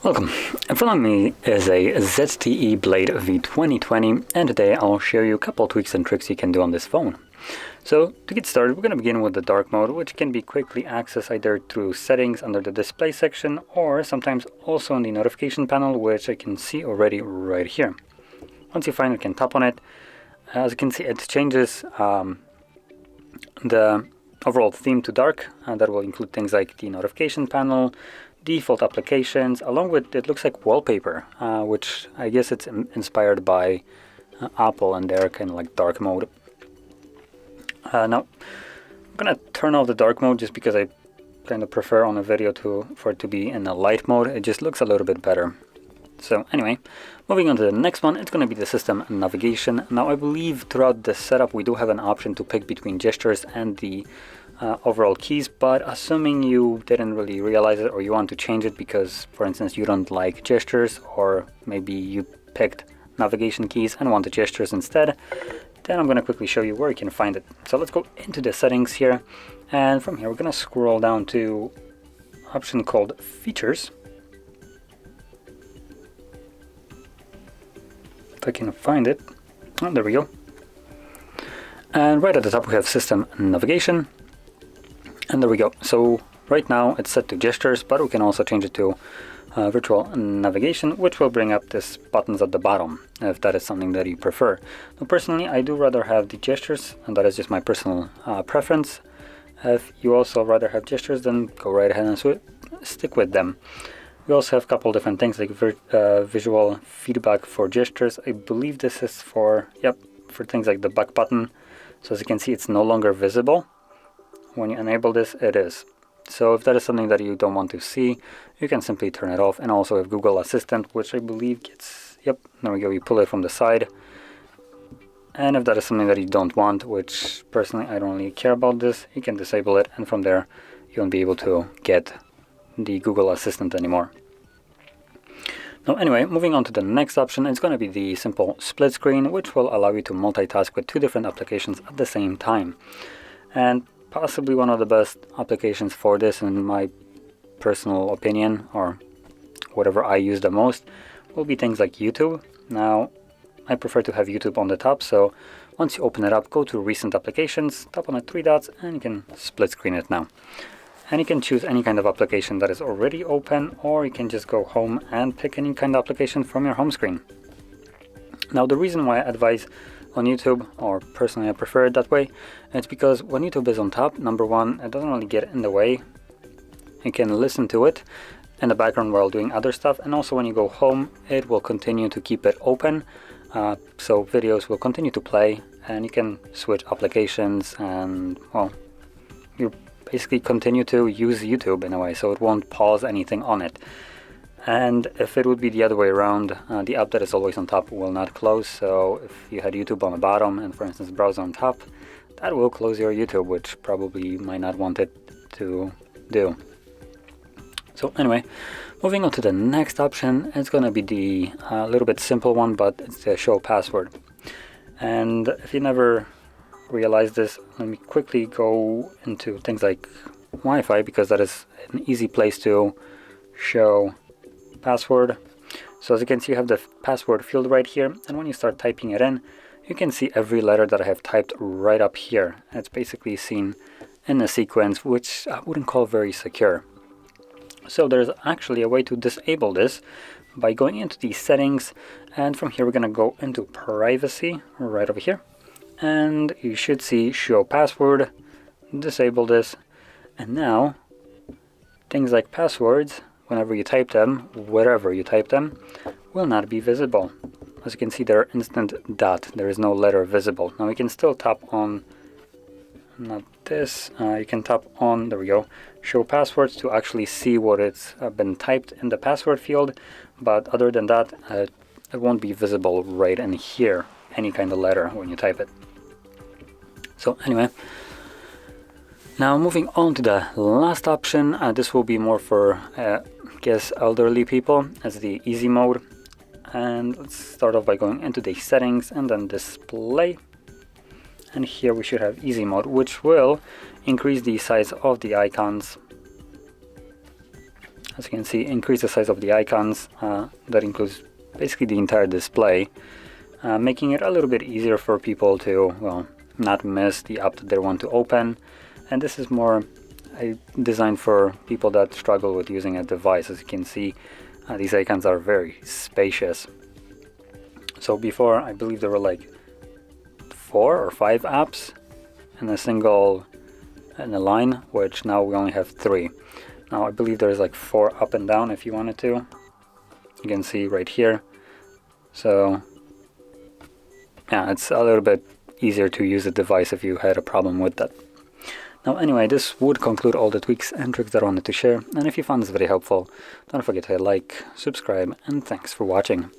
Welcome. In front of me is a ZTE Blade V2020, and today I'll show you a couple tweaks and tricks you can do on this phone. So to get started, we're going to begin with the dark mode, which can be quickly accessed either through settings under the display section or sometimes also in the notification panel, which I can see already right here. Once you find it, you can tap on it. As you can see, it changes the overall theme to dark, and that will include things like the notification panel, default applications, along with, it looks like wallpaper, which I guess it's inspired by Apple and their kind of like dark mode. Now, I'm gonna turn off the dark mode just because I kind of prefer on a video for it to be in a light mode. It just looks a little bit better. So anyway, moving on to the next one, it's going to be the system navigation. Now I believe throughout the setup we do have an option to pick between gestures and the overall keys, but assuming you didn't really realize it or you want to change it because, for instance, you don't like gestures, or maybe you picked navigation keys and want the gestures instead, then I'm going to quickly show you where you can find it. So let's go into the settings here, and from here we're going to scroll down to option called features. If I can find it. Oh, there we go. And right at the top we have system navigation. And there we go. So right now it's set to gestures, but we can also change it to virtual navigation, which will bring up these buttons at the bottom, if that is something that you prefer. Now personally, I do rather have the gestures, and that is just my personal preference. If you also rather have gestures, then go right ahead and stick with them. We also have a couple different things like visual feedback for gestures. I believe this is for things like the back button. So as you can see, it's no longer visible. When you enable this, it is. So if that is something that you don't want to see, you can simply turn it off. And also with Google Assistant, which I believe gets, there we go, you pull it from the side. And if that is something that you don't want, which personally I don't really care about this, you can disable it, and from there you won't be able to get the Google Assistant anymore. Now anyway, moving on to the next option, it's going to be the simple split screen, which will allow you to multitask with two different applications at the same time. And possibly one of the best applications for this, in my personal opinion, or whatever I use the most, will be things like YouTube. Now I prefer to have YouTube on the top, so once you open it up, go to recent applications, tap on the three dots, and you can split screen it now. And you can choose any kind of application that is already open, or you can just go home and pick any kind of application from your home screen. Now the reason why I advise on YouTube, or personally I prefer it that way, it's because when YouTube is on top, number one, it doesn't really get in the way. You can listen to it in the background while doing other stuff, and also when you go home, it will continue to keep it open, so videos will continue to play, and you can switch applications, and well, you basically continue to use YouTube in a way, so it won't pause anything on it. And if it would be the other way around, the app that is always on top will not close. So if you had YouTube on the bottom and, for instance, browser on top, that will close your YouTube, which probably you might not want it to do. So anyway, moving on to the next option, it's going to be the little bit simple one, but it's the show password. And if you never realize this, let me quickly go into things like Wi-Fi, because that is an easy place to show password. So as you can see, you have the password field right here, and when you start typing it in, you can see every letter that I have typed right up here. And it's basically seen in a sequence, which I wouldn't call very secure. So there's actually a way to disable this by going into the settings, and from here we're going to go into privacy right over here, and you should see show password. Disable this, and now things like passwords, whenever you type them, wherever you type them, will not be visible. As you can see, there are instant dot. There is no letter visible. Now we can still tap on, not this, you can tap on, there we go, show passwords to actually see what it's been typed in the password field, but other than that, it won't be visible right in here, any kind of letter when you type it. So anyway, now moving on to the last option, this will be more for guess elderly people, as the easy mode. And let's start off by going into the settings and then display. and here we should have easy mode, which will increase the size of the icons. As you can see, increase the size of the icons. That includes basically the entire display, making it a little bit easier for people to, well, not miss the app that they want to open. And this is more designed for people that struggle with using a device. As you can see, these icons are very spacious. So before, I believe there were like 4 or 5 apps in a line, which now we only have 3. Now I believe there's like 4 up and down if you wanted to. You can see right here. So yeah, it's a little bit easier to use the device if you had a problem with that. Now anyway, this would conclude all the tweaks and tricks that I wanted to share, and if you found this video helpful, don't forget to hit like, subscribe, and thanks for watching.